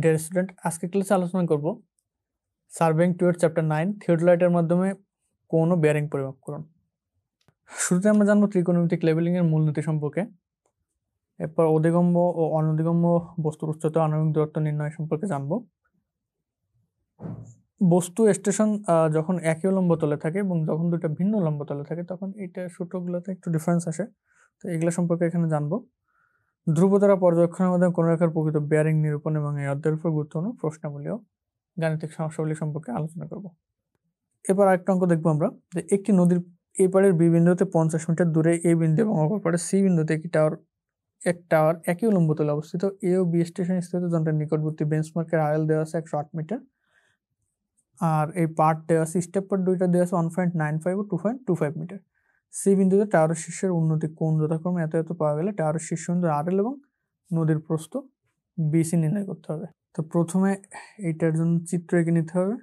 Dear student, আজকে ক্লাসে আলোচনা করব সার্ভেইং টুয়ার্ডস চ্যাপ্টার 9 থিওডোলাইটের মাধ্যমে কোণ ও বেয়ারিং পরিমাপ করুন। শুরুতে আমরা জানবো ত্রিকোণমিতিক লেভেলিং এর মূলনীতি সম্পর্কে, এরপর অধিগম্য ও অনধিগম্য বস্তুর উচ্চতা আণবিক দূরত্ব নির্ণয় সম্পর্কে জানবো। বস্তু স্টেশন যখন একই উলম্ব তলে থাকে এবং যখন দুটো ভিন্ন উলম্ব তলে থাকে তখন এইটা সূত্রগুলোতে একটু ডিফারেন্স আসে, তো এগুলো সম্পর্কে এখানে জানবো। ধ্রুবতারা পর্যবেক্ষণের মাধ্যমে কোন রেখার প্রকৃত বেয়ারিং নিরূপণ এবং এই অধ্যায়ের উপর গুরুত্বপূর্ণ প্রশ্নাবলী ও গাণিতিক সমস্যাবলী সম্পর্কে আলোচনা করব। এবার আরেকটা অঙ্ক দেখবো আমরা, যে একটি নদীর এই পাড়ের বি বিন্দুতে 50 মিটার দূরে এ বিন্দু এবং অপর পাড়ে সি বিন্দুতে একটি টাওয়ার একই উলম্ব তলে অবস্থিত। এ ও বি স্টেশন স্থিত যন্ত্রের নিকটবর্তী বেঞ্চমার্কের আরএল দেওয়া আছে 108 মিটার, আর এই পার্ট দেওয়া আছে স্টেপ পার্ট দুইটা দেওয়া আছে 1.95 ও 2.25 মিটার। সি বিন্দুতে টাওয়ারের শীর্ষের উন্নতি কোণ যথাক্রমে এত এত পাওয়া গেলে টাওয়ারের শীর্ষ বিন্দু আরএল এবং নদীর প্রস্থ বিসি নির্ণয় করতে হবে। তো প্রথমে এইটার জন্য চিত্র এঁকে নিতে হবে।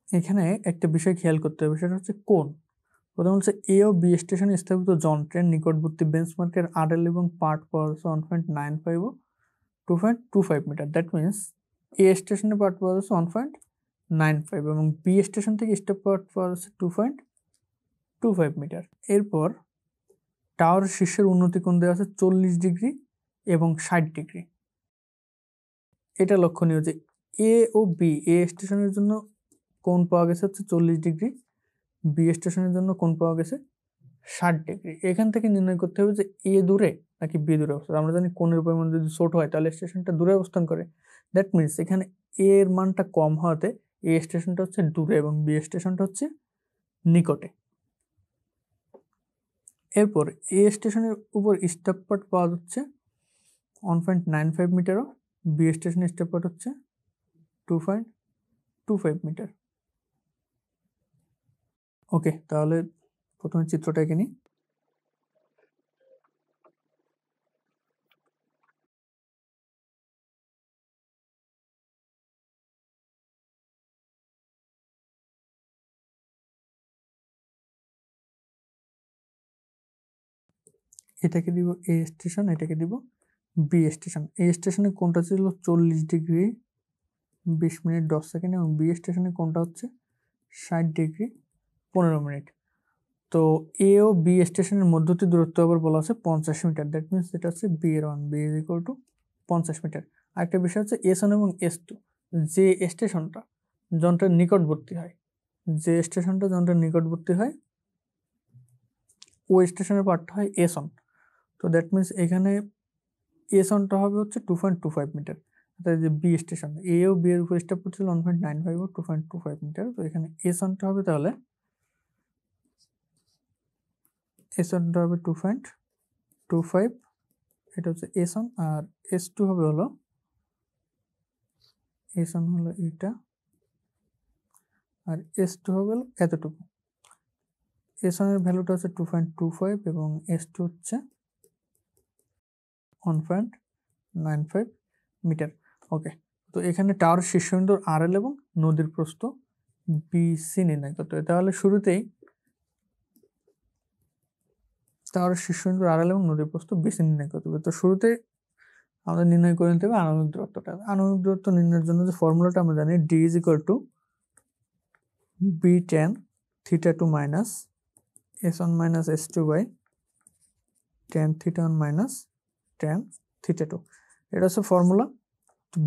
এখানে একটা বিষয় খেয়াল করতে হবে, সেটা হচ্ছে কোণ। প্রথম হচ্ছে এ ও বি স্টেশনে স্থাপিত যন্ত্রের নিকটবর্তী বেঞ্চমার্কের আরএল এবং পার্ট পাওয়া যাচ্ছে 1.95 ও 2.25 মিটার। দ্যাট মিনস এ স্টেশনে পার্ট পাওয়া যাচ্ছে 1.95 এবং বি স্টেশন থেকে স্টেপ পার্ট পাওয়া যাচ্ছে 2.25 মিটার। এরপর টাওয়ারের শীর্ষের উন্নতি কোণ দেওয়া আছে 40 ডিগ্রি এবং 60 ডিগ্রি। এটা লক্ষণীয় যে এ ও বি, এ স্টেশনের জন্য কোণ পাওয়া গেছে হচ্ছে 40 ডিগ্রি, বি স্টেশনের জন্য কোণ পাওয়া গেছে 60 ডিগ্রি। এখান থেকে নির্ণয় করতে হবে যে এ দূরে নাকি বি দূরে অবস্থান। আমরা জানি কোণের পরিমাণ যদি ছোট হয় তাহলে স্টেশনটা দূরে অবস্থান করে। দ্যাট মিনস এখানে এ এর মানটা কম হওয়াতে এ স্টেশনটা হচ্ছে দূরে এবং বি স্টেশনটা হচ্ছে নিকটে। এরপর এ স্টেশনের উপর স্টেপ পার্ট পাওয়া যাচ্ছে 1.95 মিটারও, বি স্টেশনের স্টেপ পার্ট হচ্ছে 2.25 মিটার। ওকে, তাহলে প্রথমে চিত্রটা এঁকে নিই। এটাকে দিব এ স্টেশন, এটাকে দিব বি স্টেশন। এ স্টেশনে কোনটা ছিল 40 ডিগ্রি 20 মিনিট 10 সেকেন্ড এবং বি স্টেশনে কোনটা হচ্ছে 60 ডিগ্রি 15 মিনিট। তো এ ও বি স্টেশনের মধ্যবর্তী দূরত্ব আবার বলা আছে 50 মিটার। দ্যাট মিনস এটা হচ্ছে বি এর one, B is equal to 50 metre. আরেকটা বিষয় হচ্ছে এস ওয়ান এবং এস টু, যে স্টেশনটা যন্ত্রের নিকটবর্তী হয়, যে স্টেশনটা যন্ত্রের নিকটবর্তী হয় ওই স্টেশনের পার্টটা হয় এস ওয়ান। তো দ্যাট মিনস এখানে এস ওয়ানটা হবে হচ্ছে 2.25 মিটার। অর্থাৎ যে বি স্টেশন, এ ও বি এর উপর স্টেপ করছিল 1.95 ও 2.25 মিটার। তো এখানে এস ওয়ানটা হবে তাহলে এস ওয়ানটা হবে 2.25, এটা হচ্ছে এস ওয়ান। আর এস টু হবে হলো এস ওয়ান হলো এটা, আর এস টু হবে হলো এতটুকু। এস ওয়ানের ভ্যালুটা হচ্ছে 2.25 এবং এস টু হচ্ছে 1.95 মিটার। ওকে, তো এখানে টাওয়ার শীর্ষবিন্দুর আরএল এবং নদীর প্রস্থ বিসি নির্ণয় করতে হবে। তাহলে শুরুতেই টাওয়ারের শীর্ষবিন্দুর আরএল এবং নদীর প্রস্থ বিসি নির্ণয় করতে হবে। তো শুরুতে আমাদের নির্ণয় করে নিতে হবে আণবিক দূরত্বটা। আণবিক দূরত্ব নির্ণয়ের জন্য যে ফর্মুলাটা আমরা জানি, D is equal to B tan theta two minus S one minus S two by tan theta one minus tan theta two. এটা হচ্ছে ফর্মুলা।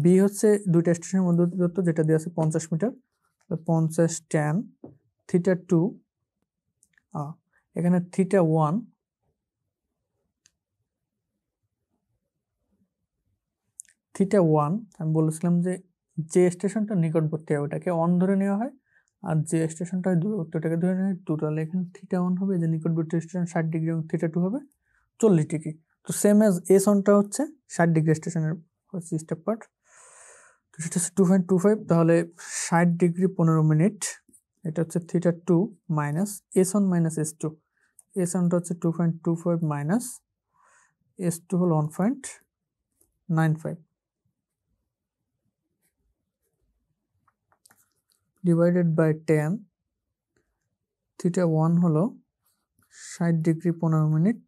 বি হচ্ছে দুইটা স্টেশনের মধ্যে দূরত্ব, যেটা দিয়ে আছে 50 মিটার। 50 ট্যান থিটা টু, এখানে থিটা ওয়ান, থিটা ওয়ান আমি বলেছিলাম যে যে স্টেশনটা নিকটবর্তী হয় ওটাকে অন ধরে নেওয়া হয়, আর যে স্টেশনটা দূরবর্তী ওটাকে ধরে নেওয়া হয় টু। তাহলে এখানে থিটা ওয়ান হবে যে নিকটবর্তী স্টেশন 60 ডিগ্রি এবং থিটা টু হবে 40 ডিগ্রি। তো সেম এজ এস ওয়ানটা হচ্ছে 60 ডিগ্রি স্টেশনের হচ্ছে স্টেপ পার্ট, তো সেটা হচ্ছে 2.25। তাহলে 60 ডিগ্রি 15 মিনিট, এটা হচ্ছে theta two minus S one minus S two. S ওয়ানটা হচ্ছে 2.25 মাইনাস এস টু হলো 1.95 ডিভাইডেড বাই 10। থিটা ওয়ান হলো 60 degree 15 minute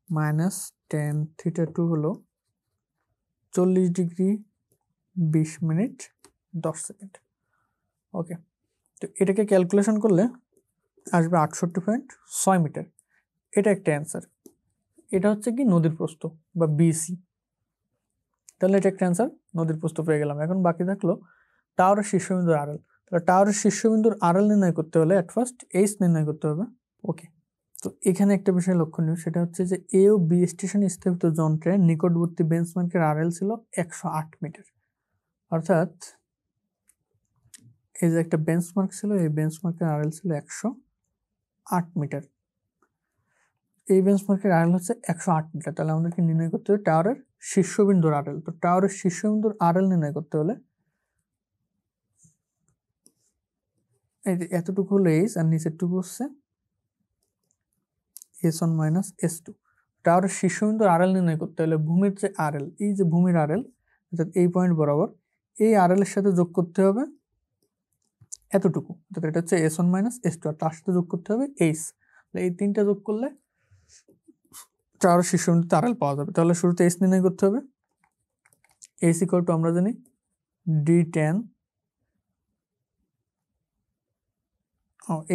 minus 10 theta two হলো 40 ডিগ্রি 20 মিনিট 10 সেকেন্ড। ওকে, তো এটাকে ক্যালকুলেশন করলে আসবে 68.6 মিটার। এটা একটা অ্যান্সার। এটা হচ্ছে কি নদীর প্রস্থ বা বিসি। তাহলে এটা একটা অ্যান্সার, নদীর প্রস্থ পেয়ে গেলাম। এখন বাকি থাকলো টাওয়ারের শীর্ষবিন্দুর আরএল। তাহলে টাওয়ারের শীর্ষবিন্দুর আরএল নির্ণয় করতে হলে অ্যাট ফার্স্ট এইচ নির্ণয় করতে হবে। ওকে, তো এখানে একটা বিষয় লক্ষণীয়, সেটা হচ্ছে যে এ ও বি স্টেশনে স্থাপিত যন্ত্রের নিকটবর্তী বেঞ্চমার্কের আরএল ছিল 108 মিটার। অর্থাৎ এই যে একটা বেঞ্চমার্ক ছিল, এই বেঞ্চমার্কের আরএল ছিল 108 মিটার। এই বেঞ্চমার্কের আরএল হচ্ছে 108 মিটার। তাহলে আমাদেরকে নির্ণয় করতে হবে টাওয়ারের শীর্ষবিন্দুর আরএল। তো টাওয়ারের শীর্ষবিন্দুর আরএল নির্ণয় করতে হলে এই যে এতটুকু হলো এইচ আর নিচেরটুকু হচ্ছে S1 মাইনাস S2। টাওয়ারের শীর্ষবিন্দুর আরএল নির্ণয় করতে হলে ভূমির যে আরএল, এই যে ভূমির আরএল অর্থাৎ এই পয়েন্ট বরাবর, এই আরএল এর সাথে যোগ করতে হবে এতটুকু, অর্থাৎ এটা হচ্ছে S1 মাইনাস S2, আর তার সাথে যোগ করতে হবে এইচ। এই তিনটা যোগ করলে টাওয়ারের শীর্ষবিন্দুতে আরএল পাওয়া যাবে। তাহলে শুরুতে এইচ নির্ণয় করতে হবে। এইচ ইকুয়াল টু আমরা জানি D10।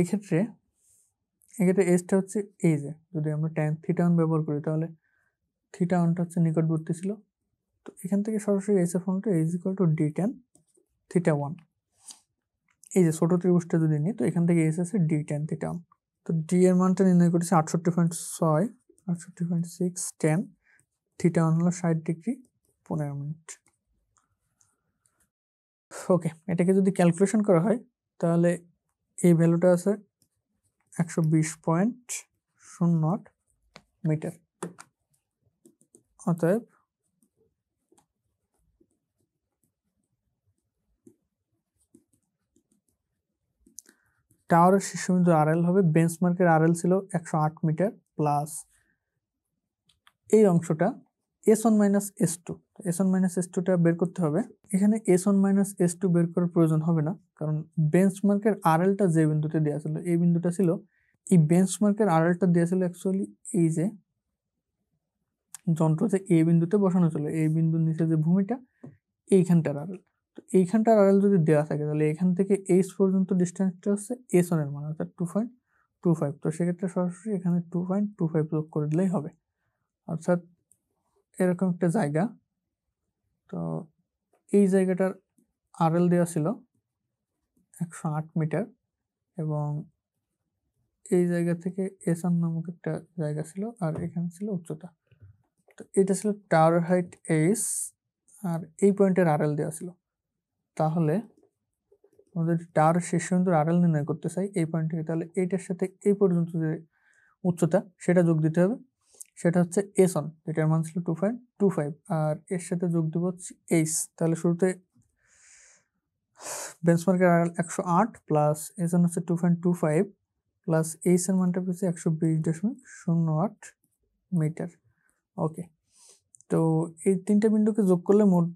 এক্ষেত্রে এইচটা হচ্ছে এই যে, যদি আমরা tan θ1 ব্যবহার করি তাহলে θ1টা হচ্ছে নিকটবর্তী ছিল। তো এখান থেকে সরাসরি এইচ এর ফর্মটা এইচ ইকুয়াল টু D10 θ1। এই যে ছোট ত্রিভুজটা যদি নিই, তো এখান থেকে এইচ আছে D10 θ1। তো ডি এর মানটা নির্ণয় করেছি 68.6, 68.6 tan θ1 হলো 60 ডিগ্রি 15 মিনিট। ওকে, এটাকে যদি ক্যালকুলেশন করা হয় তাহলে এই ভ্যালুটা আছে 120.08 মিটার। অতএব টাওয়ারের শীর্ষবিন্দু আরএল হবে, বেঞ্চমার্কের আরএল ছিল 108 মিটার প্লাস এই অংশটা S1 minus S2। S1 minus S2টা বের করতে হবে। এখানে S1 মাইনাস S2 বের করার প্রয়োজন হবে না, কারণ বেঞ্চমার্কের আরএলটা যে বিন্দুতে দেওয়া ছিল, এই বিন্দুটা ছিল, এই বেঞ্চমার্কের আরএলটা দেওয়া ছিল অ্যাকচুয়ালি এই যে যন্ত্রতে এই বিন্দুতে বসানো ছিল, এই বিন্দুর নিচে যে ভূমিটা, এইখানটার আরএল। তো এইখানটার আরএল যদি দেওয়া থাকে তাহলে এখান থেকে এইচ পর্যন্ত ডিস্টেন্সটা হচ্ছে S1 এর মান, অর্থাৎ 2.25। তো সেক্ষেত্রে সরাসরি এখানে 2.25 যোগ করে দিলেই হবে। অর্থাৎ এরকম একটা জায়গা, তো এই জায়গাটার আরএল দেওয়া ছিল 108 মিটার এবং এই জায়গা থেকে S1 নামক একটা জায়গা ছিল, আর এখানে ছিল উচ্চতা। তো এটা ছিল টাওয়ার হাইট এইচ, আর এই পয়েন্টের আরএল দেওয়া ছিল। তাহলে আমাদের টাওয়ারের শীর্ষবিন্দুর আরএল নির্ণয় করতে চাই এই পয়েন্ট থেকে, তাহলে এইটার সাথে এই পর্যন্ত যে উচ্চতা সেটা যোগ দিতে হবে। সেটা হচ্ছে S1, যেটার মান ছিল 2.25, আর এর সাথে যোগ দেবো হচ্ছে এইচ। তাহলে শুরুতে বেঞ্চমার্কের আরএল 108 প্লাস S1 হচ্ছে 2.25 প্লাস এইচ এর মানটা পেয়েছে 120.08 মিটার। ওকে, তো এই তিনটা বিন্দুকে যোগ করলে মোট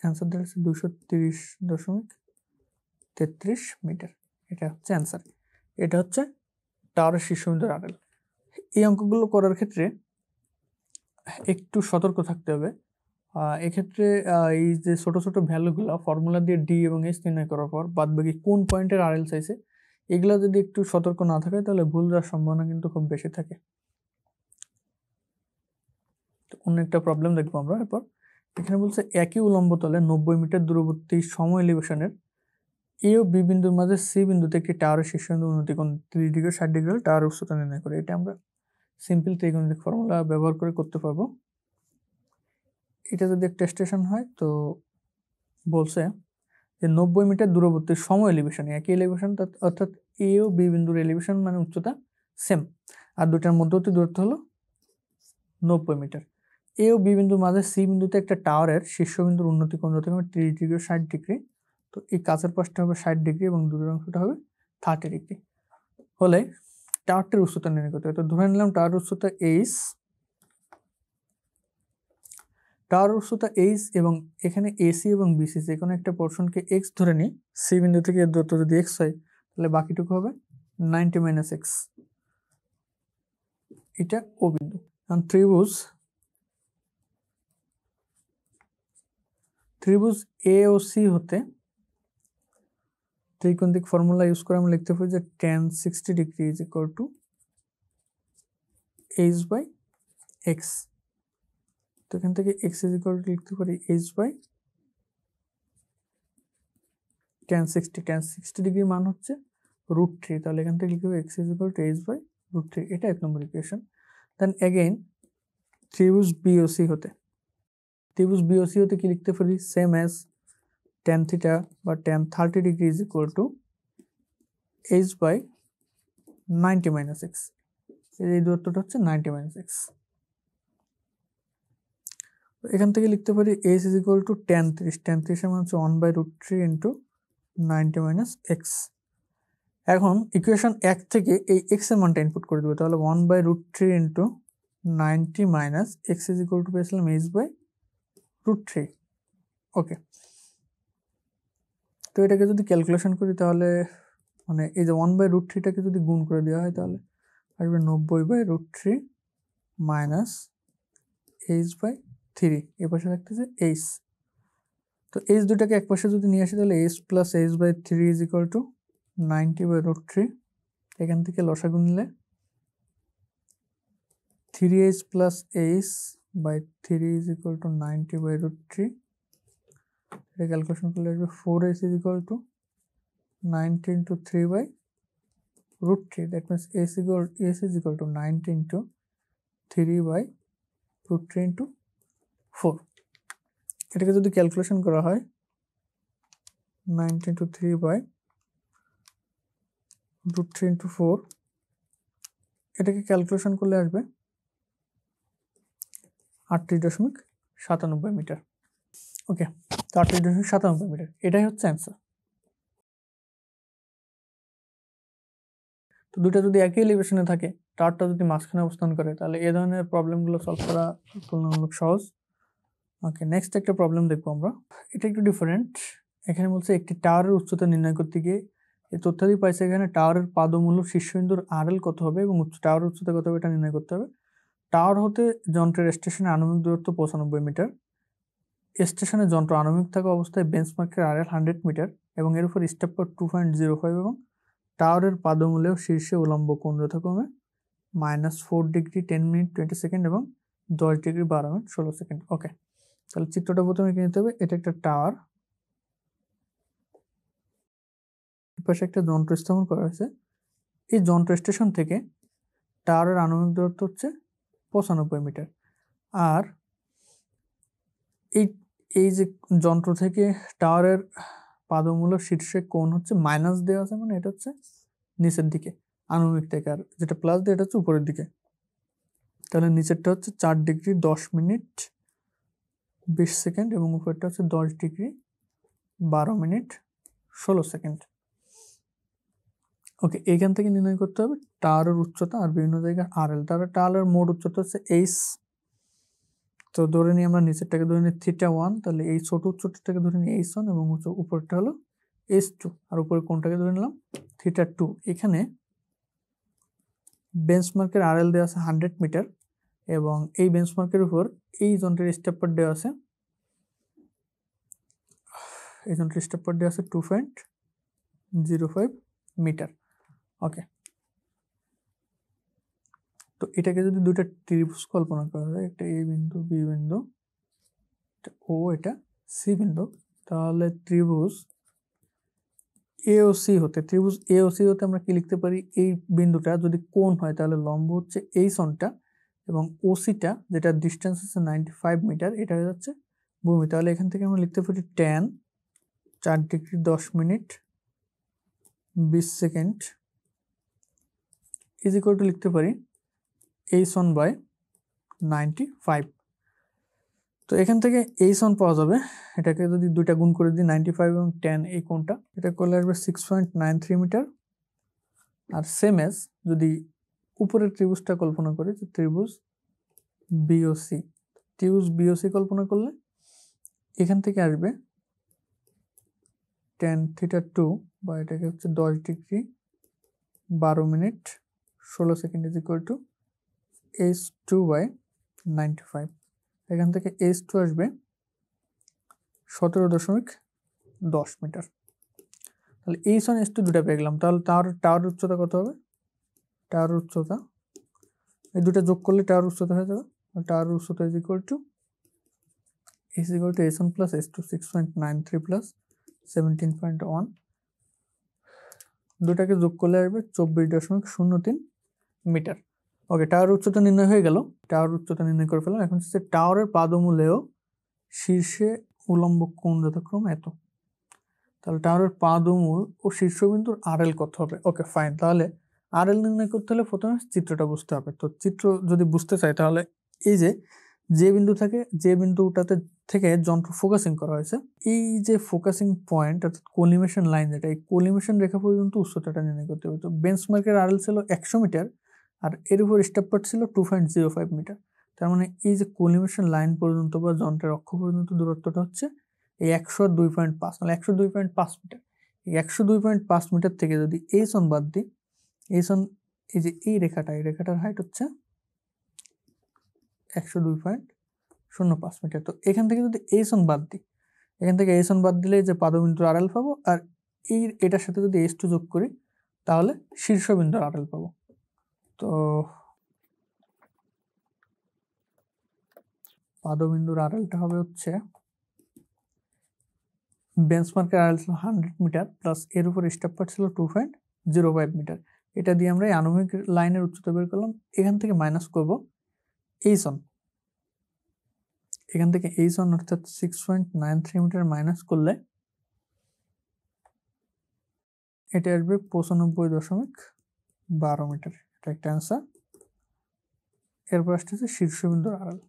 অ্যান্সার দাঁড়াচ্ছে 230.33 মিটার। এটা হচ্ছে অ্যান্সার। এটা হচ্ছে টাওয়ারের শীর্ষবিন্দুর আরএল। এই অঙ্কগুলো করার ক্ষেত্রে একটু সতর্ক থাকতে হবে। এক্ষেত্রে এই যে ছোট ছোট ভ্যালুগুলো ফর্মুলা দিয়ে ডি এবং এইচ নির্ণয় করার পর বাদবাকি কোন পয়েন্টের আরএল চাইছে, এগুলো যদি একটু সতর্ক না থাকে তাহলে ভুল যাওয়ার সম্ভাবনা কিন্তু খুব বেশি থাকে। তো অন্য একটা প্রবলেম দেখবো আমরা এরপর। এখানে বলছে একই উলম্ব তলে 90 মিটার দূরবর্তী সম এলিভেশনের এ ও বি বিন্দুর মাঝে সি বিন্দুতে একটি টাওয়ারের শীর্ষবিন্দু উন্নতি কোণ 30 ডিগ্রি 60 ডিগ্রি হলে টাওয়ারের উচ্চতা নির্ণয় করে। এটা আমরা সিম্পল ত্রিকোণমিতিক ফর্মুলা ব্যবহার করে করতে পারবো। এটা যদি একটা স্টেশন হয় তো বলছে যে 90 মিটার দূরবর্তী সম এলিভেশন, একই এলিভেশন, অর্থাৎ এ ও বি বিন্দুর এলিভেশন মানে উচ্চতা সেম, আর দুটার মধ্যবর্তী দূরত্ব হলো 90 মিটার। এ ও বি বিন্দুর মাঝে সি বিন্দুতে একটা টাওয়ারের শীর্ষবিন্দুর উন্নতি কোণ যথাক্রমে 30 ডিগ্রি 60 ডিগ্রি। তো এই কাছের পাশটা হবে 60 ডিগ্রি এবং দূরের অংশটা হবে 30 ডিগ্রি হলে টাওয়ারটির উচ্চতা নির্ণয় করতে হবে। তো ধরে নিলাম টাওয়ার উচ্চতা এইচ, টাওয়ার উচ্চতা এইচ এবং এখানে এসি এবং বিসি যে কোনো একটা পোর্শনকে এক্স ধরে নিই, সি বিন্দু থেকে এর দূরত্ব যদি এক্স হয় তাহলে বাকিটুকু হবে 90 মাইনাস এক্স। এটা ও বিন্দু। কারণ ত্রিভুজ ত্রিভুজ এ ও সি হতে ত্রিকোণিক ফর্মুলা ইউজ করে আমরা লিখতে পারি যে tan 60 degree is equal to h by X. তো এখান থেকে এক্স ইজ ইকুয়াল টু লিখতে পারি h বাই tan 60 ডিগ্রি মান হচ্ছে √3, তাহলে এখান থেকে লিখতে হবে X is equal to h by √3। এটা 1 নম্বর ইকুয়েশন। দেন এগেইন ত্রিভুজ বিওসি হতে কি লিখতে পারি, সেম অ্যাজ tan থিটা বা tan 30 degree is equal to h by 90 minus X. এই দূরত্বটা হচ্ছে 90 মাইনাস এক্স। এখান থেকে লিখতে পারি h is equal two tan 30 এর মান হচ্ছে 1/√3 ইন্টু 90 মাইনাস এক্স। এখন ইকুয়েশন 1 থেকে এই এক্স এর মানটা ইনপুট করে দেবো, তাহলে 1/√3 into 90 minus x is equal two পেয়েছিলাম h বাই √3। ওকে, তো এটাকে যদি ক্যালকুলেশন করি তাহলে মানে এই যে 1/√3টাকে যদি গুণ করে দেওয়া হয় তাহলে আসবে 90/√3 মাইনাস h বাই 3, এ পাশে থাকতেছে h। তো h দুটাকে এক পাশে যদি নিয়ে আসি তাহলে h plus h by 3 is equal to 90/√3। এখান থেকে লসাগু নিলে 3h plus h by 3 is equal to 90/√3। এটা ক্যালকুলেশন করলে আসবে 4h is equal to 90 into 3/√3। That means h is equal to 90 into 3/√3 into 4। এটাকে যদি ক্যালকুলেশন করা হয় 90 ইন্টু 3/√3 ইন্টু 4, এটাকে ক্যালকুলেশন করলে আসবে 38.97 মিটার। ওকে, তো 38.97 মিটার, এটাই হচ্ছে অ্যান্সার। তো দুটো যদি একই এলিভেশনে থাকে, টাওয়ারটা যদি মাঝখানে অবস্থান করে, তাহলে এই ধরনের প্রবলেমগুলো সলভ করা তুলনামূলক সহজ। ওকে, নেক্সট একটা প্রবলেম দেখবো আমরা, এটা একটু ডিফারেন্ট। এখানে বলছে একটি টাওয়ারের উচ্চতা নির্ণয় করতে গিয়ে এই তথ্যাদি পাইছে এখানে টাওয়ারের পাদমূল শীর্ষবিন্দুর RL কত হবে এবং টাওয়ারের উচ্চতা কত হবে এটা নির্ণয় করতে হবে। টাওয়ার হতে যন্ত্রের স্টেশনে আনুমানিক দূরত্ব 95 মিটার। স্টেশনে যন্ত্র আনুমানিক থাকা অবস্থায় বেঞ্চমার্কের RL 100 মিটার এবং এর উপর স্টেপ 2.05 এবং টাওয়ারের পাদমূলেও শীর্ষে উলম্ব কোণ যথাক্রমে -4 ডিগ্রি 10 মিনিট 20 সেকেন্ড এবং 10 ডিগ্রি 12 মিনিট 16 সেকেন্ড। ওকে, তাহলে চিত্রটা প্রথমে এঁকে নিতে হবে। এটা একটা টাওয়ার, পাশে একটা যন্ত্র স্থাপন করা হয়েছে। এই যন্ত্র স্টেশন থেকে টাওয়ারের আনুমানিক দূরত্ব হচ্ছে 95 মিটার। আর এই যে যন্ত্র থেকে টাওয়ারের পাদমূল শীর্ষে কোণ হচ্ছে মাইনাস দেওয়া আছে, মানে এটা হচ্ছে নিচের দিকে আনুমানিক থেকে, আর যেটা প্লাস দিয়ে এটা হচ্ছে উপরের দিকে। তাহলে নিচেরটা হচ্ছে 4 ডিগ্রি 10 মিনিট 20 সেকেন্ড এবং উপরেরটা হচ্ছে 10 ডিগ্রি 12 মিনিট 16 সেকেন্ড। ওকে, এইখান থেকে নির্ণয় করতে হবে টাওয়ারের উচ্চতা আর বিভিন্ন জায়গায় RL। তাহলে টাওয়ারের মোট উচ্চতা হচ্ছে h। তো ধরে নিই আমরা নিচেরটাকে ধরে নিই θ1, তাহলে এই ছোট উচ্চতাটাকে ধরে নিই h1 এবং উপরটা হলো h2, আর উপরে কোনটাকে ধরে নিলাম θ2। এখানে বেঞ্চমার্কের RL দেওয়া আছে 100 মিটার এবং এই বেঞ্চমার্কের উপর এই যন্ত্রের স্টেপার দেওয়া আছে, 2.05 মিটার। ওকে, তো এটাকে যদি দুইটা ত্রিভুজ কল্পনা করা যায়, একটা এ বিন্দু বি বিন্দু, ও এটা সি বিন্দু, তাহলে ত্রিভুজ এওসি হতে আমরা কি লিখতে পারি, এই বিন্দুটা যদি কোণ হয় তাহলে লম্ব হচ্ছে এই সনটা এবং ওসিটা যেটা ডিস্টেন্স হচ্ছে 95 মিটার, এটা হয়ে যাচ্ছে ভূমি। তাহলে এখান থেকে আমরা লিখতে পারি tan 4 degree 10 minute 20 second is equal two লিখতে পারি h1 বাই 95। তো এখান থেকে h1 পাওয়া যাবে, এটাকে যদি দুইটা গুণ করে দিই 95 এবং tan, এই কোণটা এটা করলে আসবে 6.93 মিটার। আর সেম এজ যদি উপরের ত্রিভুজটা কল্পনা করি, যে ত্রিভুজ বিওসি কল্পনা করলে এখান থেকে আসবে tan θ2 বা এটাকে হচ্ছে 10 degree 12 minute 16 second is equal to h2 by 95। এখান থেকে h2 আসবে 17.10 মিটার। তাহলে এইচ1 এইচ2 দুটা পেয়ে গেলাম। তাহলে টাওয়ারের উচ্চতা কত হবে? টাওয়ারের উচ্চতা এই দুটো যোগ করলে টাওয়ার উচ্চতা হয়ে যাবে। টাওয়ার উচ্চতা is equal two h1 plus h2 6.93 plus 17.1, দুটাকে যোগ করলে আসবে 24.03 মিটার। ওকে, টাওয়ার উচ্চতা নির্ণয় হয়ে গেল। টাওয়ার উচ্চতা নির্ণয় করে ফেলাম। এখন হচ্ছে টাওয়ারের পাদমূলেও শীর্ষে উলম্ব কোণ যথাক্রমে এত। তাহলে টাওয়ারের পাদমূল ও শীর্ষবিন্দুর আরএল কত হবে? Okay fine. তাহলে আরএল নির্ণয় করতে হলে প্রথমে চিত্রটা বুঝতে হবে। তো চিত্র যদি বুঝতে চাই তাহলে এই যে বিন্দু থাকে, যে বিন্দুটাতে থেকে যন্ত্র ফোকাসিং করা হয়েছে, এই যে ফোকাসিং পয়েন্ট অর্থাৎ কোলিমেশন লাইন, যেটা এই কোলিমেশন রেখা পর্যন্ত উচ্চতাটা নির্ণয় করতে হবে। তো বেঞ্চমার্কের আরএল ছিল 100 মিটার আর এর উপর স্টেপ পার্ট ছিল 2.05 মিটার। তার মানে এই যে কোলিমেশন লাইন পর্যন্ত বা যন্ত্রের অক্ষ পর্যন্ত দূরত্বটা হচ্ছে এই 102.5, মানে 102.5 মিটার। এই 102.5 মিটার থেকে যদি এইচ1 বাদ দিই, এইচ1 এই যে এই রেখাটার হাইট হচ্ছে 102.05 মিটার। তো এখান থেকে যদি এইচ1 বাদ দিই, এখান থেকে এইচ1 বাদ দিলে যে পাদবিন্দুর আরএল পাবো, আর এটার সাথে যদি এইচ2 যোগ করি তাহলে শীর্ষবিন্দুর আরএল পাবো। তো পাদবিন্দুর আরএলটা হবে হচ্ছে বেঞ্চমার্কের আরএল ছিল 100 মিটার প্লাস এর উপর স্টেপ পার্ট ছিল 2.05 মিটার। এটা দিয়ে আমরা এই আনুভূমিক লাইনের উচ্চতা বের করলাম। এখান থেকে মাইনাস করব এইচ1, এখান থেকে এইচ1 অর্থাৎ 6.93 মিটার মাইনাস করলে এটা আসবে 95.12 মিটার। এটা একটা অ্যান্সার। এরপর আসতেছে শীর্ষবিন্দুর আরএল।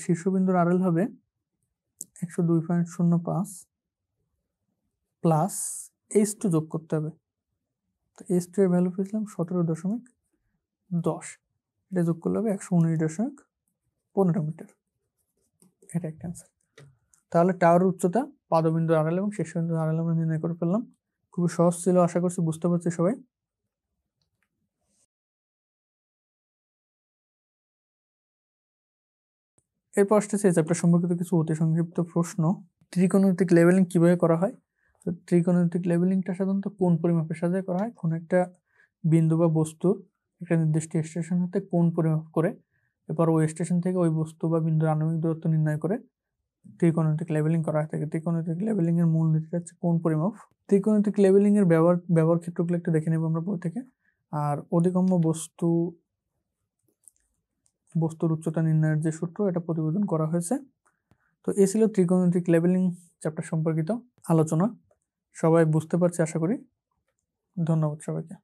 শীর্ষবিন্দুর আরএল হবে 102.05 প্লাস এইচ2 যোগ করতে হবে। তো এইচ2 এর ভ্যালু পেয়েছিলাম 17.10, এটা যোগ করলে হবে 119.15 মিটার। এটা একটা অ্যান্সার। তাহলে টাওয়ারের উচ্চতা, পাদবিন্দুর আরএল এবং শীর্ষবিন্দুর আরএল আমরা নির্ণয় করে ফেললাম। খুবই সহজ ছিল, আশা করছি বুঝতে পারছি সবাই। এরপর আসতেছে এই চ্যাপ্টার সম্পর্কিত কিছু অতি সংক্ষিপ্ত প্রশ্ন। ত্রিকোণমিতিক লেভেলিং কিভাবে করা হয়? তো ত্রিকোণমিতিক লেভেলিংটা সাধারণত কোণ পরিমাপের সাহায্যে করা হয়। কোনো একটা বিন্দু বা বস্তুর একটা নির্দিষ্ট স্টেশন হতে কোণ পরিমাপ করে এরপর ওই স্টেশন থেকে ওই বস্তু বা বিন্দুর আণবিক দূরত্ব নির্ণয় করে ত্রিকোণমিতিক লেভেলিং করা হয় থাকে। ত্রিকোণমিতিক লেভেলিং এর মূল নীতিটা হচ্ছে কোণ পরিমাপ। ত্রিকোণমিতিক লেভেলিং এর ব্যবহার ক্ষেত্রগুলো একটু দেখে নেব আমরা বই থেকে। আর অধিগম্য বস্তুর উচ্চতা নির্ণয়ের যে সূত্র, এটা প্রতিবেদন করা হয়েছে। তো এই ছিল ত্রিকোণমিতিক লেভেলিং চ্যাপ্টার সম্পর্কিত আলোচনা। সবাই বুঝতে পারছে আশা করি। ধন্যবাদ সবাইকে।